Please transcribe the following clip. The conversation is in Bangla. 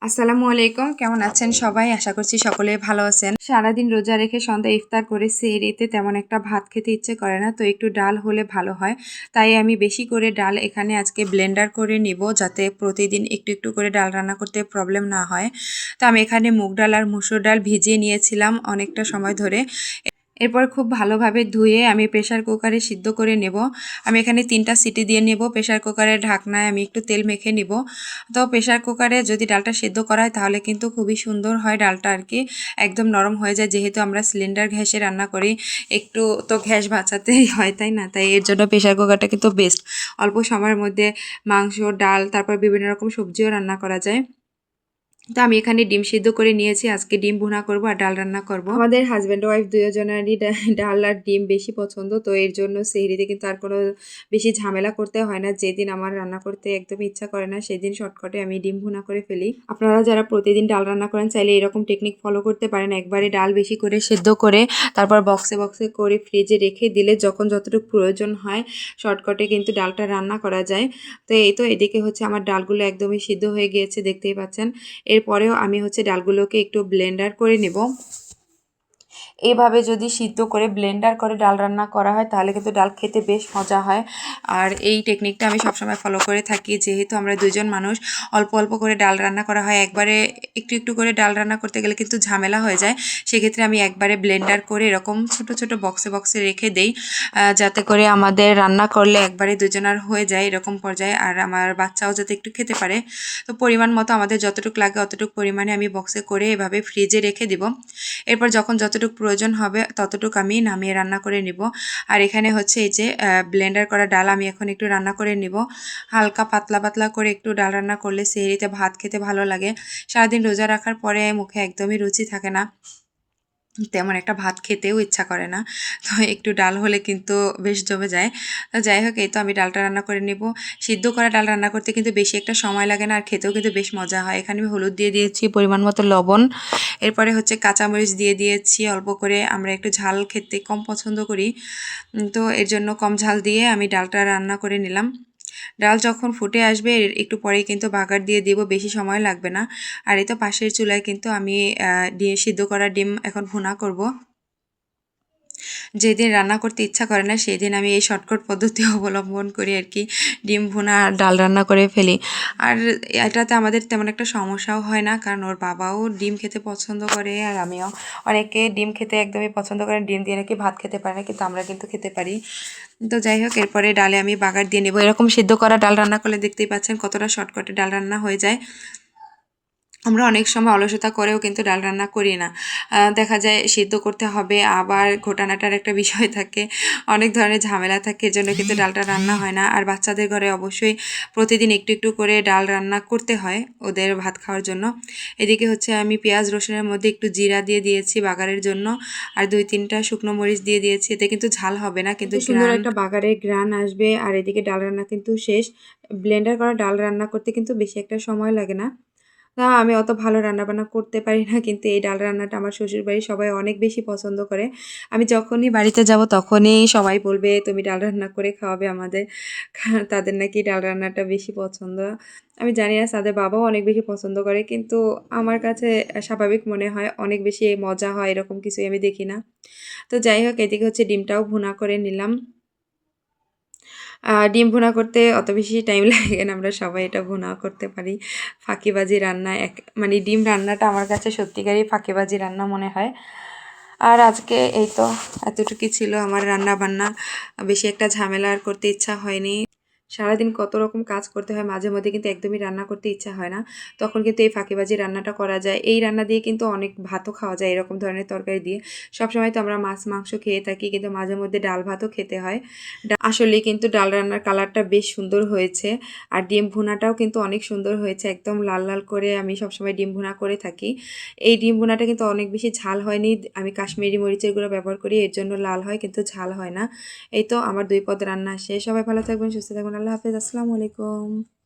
আসসালামু আলাইকুম, কেমন আছেন সবাই? আশা করছি সকলে ভালো আছেন। সারাদিন রোজা রেখে সন্ধ্যা ইফতার করে সেহরিতে তেমন একটা ভাত খেতে ইচ্ছে করে না, তো একটু ডাল হলে ভালো হয়। তাই আমি বেশি করে ডাল এখানে আজকে ব্লেন্ডার করে নিব, যাতে প্রতিদিন একটু একটু করে ডাল রান্না করতে প্রবলেম না হয়। তো আমি এখানে মুগ ডাল আর মসুর ডাল ভিজিয়ে নিয়েছিলাম অনেকটা সময় ধরে। এরপর খুব ভালোভাবে ধুয়ে আমি প্রেসার কুকারে সিদ্ধ করে নেব। আমি এখানে 3টা সিটি দিয়ে নেব। প্রেসার কুকারের ঢাকনায় আমি একটু তেল মেখে নিব। তো প্রেসার কুকারে যদি ডালটা সিদ্ধ করা হয় তাহলে কিন্তু খুবই সুন্দর হয় ডালটা, আর কি একদম নরম হয়ে যায়। যেহেতু আমরা সিলিন্ডার গ্যাসে রান্না করি, একটু তো গ্যাস বাঁচাতেই হয়, তাই না? তাই এর জন্য প্রেসার কুকারটা কিন্তু বেস্ট। অল্প সময়ের মধ্যে মাংস, ডাল, তারপর বিভিন্ন রকম সবজিও রান্না করা যায়। তো আমি এখানে ডিম সিদ্ধ করে নিয়েছি, আজকে ডিম ভুনা করব আর ডাল রান্না করব। আমাদের হাজব্যান্ড ওয়াইফ দুজনেরই ডাল আর ডিম বেশি পছন্দ, তো এর জন্য সেহরিতে কিন্তু আর কোনো বেশি ঝামেলা করতে হয় না। যেদিন আমার রান্না করতে একদমই ইচ্ছা করে না সেদিন শর্টকাটে আমি ডিম ভুনা করে ফেলি। আপনারা যারা প্রতিদিন ডাল রান্না করেন চাইলে এরকম টেকনিক ফলো করতে পারেন। একবারে ডাল বেশি করে সিদ্ধ করে তারপর বক্সে বক্সে করে ফ্রিজে রেখে দিলে যখন যতটুকু প্রয়োজন হয় শর্টকাটে কিন্তু ডালটা রান্না করা যায়। তো এই তো এদিকে হচ্ছে আমার ডালগুলো একদমই সিদ্ধ হয়ে গিয়েছে, দেখতেই পাচ্ছেন। এরপরেও আমি হচ্ছে ডালগুলোকে একটু ব্লেন্ডার করে নেব। এইভাবে যদি সিদ্ধ করে ব্লেন্ডার করে ডাল রান্না করা হয় তাহলে কিন্তু ডাল খেতে বেশ মজা হয়। আর এই টেকনিকটা আমি সবসময় ফলো করে থাকি। যেহেতু আমরা দুজন মানুষ, অল্প অল্প করে ডাল রান্না করা হয়। একবারে একটু একটু করে ডাল রান্না করতে গেলে কিন্তু ঝামেলা হয়ে যায়। সেক্ষেত্রে আমি একবারে ব্লেন্ডার করে এরকম ছোট ছোট বক্সে বক্সে রেখে দেই, যাতে করে আমাদের রান্না করলে একবারে দুজনার হয়ে যায় এরকম পর্যায়ে, আর আমার বাচ্চাও যাতে একটু খেতে পারে। তো পরিমাণ মতো আমাদের যতটুকু লাগে অতটুকু পরিমাণে আমি বক্সে করে এভাবে ফ্রিজে রেখে দিব। এরপর যখন যতটুকু প্রয়োজন হবে ততটুকু আমি নামিয়ে রান্না করে নিব। আর এখানে হচ্ছে এই যে ব্লেন্ডার করা ডাল আমি এখন একটু রান্না করে নিব। হালকা পাতলা পাতলা করে একটু ডাল রান্না করলে সেহরিতে ভাত খেতে ভালো লাগে। সারাদিন রোজা রাখার পরে মুখে একদমই রুচি থাকে না, তেমন একটা ভাত খেতেও ইচ্ছা করে না। তো একটু ডাল হলে কিন্তু বেশ জমে যায়। তো যাই হোক, এই তো আমি ডালটা রান্না করে নেব। সিদ্ধ করা ডাল রান্না করতে কিন্তু বেশি একটা সময় লাগে না, আর খেতেও কিন্তু বেশ মজা হয়। এখানে আমি হলুদ দিয়ে দিয়েছি, পরিমাণ মতো লবণ, এরপরে হচ্ছে কাঁচামরিচ দিয়ে দিয়েছি অল্প করে। আমরা একটু ঝাল খেতে কম পছন্দ করি, তো এর জন্য কম ঝাল দিয়ে আমি ডালটা রান্না করে নিলাম। ডাল যখন ফুটে আসবে একটু পরেই কিন্তু বাগার দিয়ে দিব, বেশি সময় লাগবে না। আর এই তো পাশের চুলায় কিন্তু আমি সিদ্ধ করা ডিম এখন ভুনা করব। যেদিন রান্না করতে ইচ্ছা করে না সেই দিন আমি এই শর্টকাট পদ্ধতি অবলম্বন করি আর কি, ডিম ভুনা আর ডাল রান্না করে ফেলি। আর এটাতে আমাদের তেমন একটা সমস্যাও হয় না, কারণ ওর বাবাও ডিম খেতে পছন্দ করে আর আমিও। অনেকে ডিম খেতে একদমই পছন্দ করেন, ডিম দিয়ে নাকি ভাত খেতে পারে না, কিন্তু আমরা কিন্তু খেতে পারি। তো যাই হোক, এরপরে ডালে আমি বাগার দিয়ে নেব। এরকম সিদ্ধ করা ডাল রান্না করলে দেখতেই পাচ্ছেন কতটা শর্টকাটে ডাল রান্না হয়ে যায়। আমরা অনেক সময় অলসতা করেও কিন্তু ডাল রান্না করি না। দেখা যায় সিদ্ধ করতে হবে, আবার ঘোটানাটার একটা বিষয় থাকে, অনেক ধরনের ঝামেলা থাকে, এজন্য কিন্তু ডালটা রান্না হয় না। আর বাচ্চাদের ঘরে অবশ্যই প্রতিদিন একটু একটু করে ডাল রান্না করতে হয় ওদের ভাত খাওয়ার জন্য। এদিকে হচ্ছে আমি পেঁয়াজ রসুনের মধ্যে একটু জিরা দিয়ে দিয়েছি বাগারের জন্য, আর 2-3টা শুকনো মরিচ দিয়ে দিয়েছি। এতে কিন্তু ঝাল হবে না, কিন্তু সুন্দর একটা বাগারের ঘ্রাণ আসবে। আর এদিকে ডাল রান্না কিন্তু শেষ। ব্লেন্ডার করা ডাল রান্না করতে কিন্তু বেশি একটা সময় লাগে না। না, আমি অত ভালো রান্নাবান্না করতে পারি না, কিন্তু এই ডাল রান্নাটা আমার শ্বশুরবাড়ির সবাই অনেক বেশি পছন্দ করে। আমি যখনই বাড়িতে যাব তখনই সবাই বলবে তুমি ডাল রান্না করে খাওয়াবে আমাদের। তাদের নাকি ডাল রান্নাটা বেশি পছন্দ। আমি জানি না, তাদের বাবাও অনেক বেশি পছন্দ করে, কিন্তু আমার কাছে স্বাভাবিক মনে হয়, অনেক বেশি মজা হয় এরকম কিছুই আমি দেখি না। তো যাই হোক, এদিকে হচ্ছে ডিমটাও ভুনা করে নিলাম। ডিম ভুনা করতে অত বেশি টাইম লাগে না, আমরা সবাই এটা ভুনা করতে পারি। ফাঁকিবাজি রান্না মানে ডিম রান্নাটা আমার কাছে সত্যিকারই ফাঁকিবাজি রান্না মনে হয়। আর আজকে এই তো এতটুকুই ছিল আমার রান্না বান্না। বেশি একটা ঝামেলা আর করতে ইচ্ছা হয়নি। সারাদিন কত রকম কাজ করতে হয়, মাঝে মধ্যে কিন্তু একদমই রান্না করতে ইচ্ছা হয় না। তখন কিন্তু এই ফাঁকিবাজি রান্নাটা করা যায়। এই রান্না দিয়ে কিন্তু অনেক ভাতও খাওয়া যায় এরকম ধরনের তরকারি দিয়ে। সবসময় তো আমরা মাছ মাংস খেয়ে থাকি, কিন্তু মাঝে মধ্যে ডাল ভাতও খেতে হয়। আসলে কিন্তু ডাল রান্নার কালারটা বেশ সুন্দর হয়েছে। আর ডিম ভুনাটাও কিন্তু অনেক সুন্দর হয়েছে, একদম লাল লাল করে আমি সবসময় ডিম ভুনা করে থাকি। এই ডিম ভুনাটা কিন্তু অনেক বেশি ঝাল হয়নি, আমি কাশ্মীরি মরিচের গুঁড়ো ব্যবহার করি, এর জন্য লাল হয় কিন্তু ঝাল হয় না। এই তো আমার 2 পদ রান্না শেষ। সবাই ভালো থাকবেন, সুস্থ থাকবেন, আল্লাহ হাফেজ, আসসালামু আলাইকুম।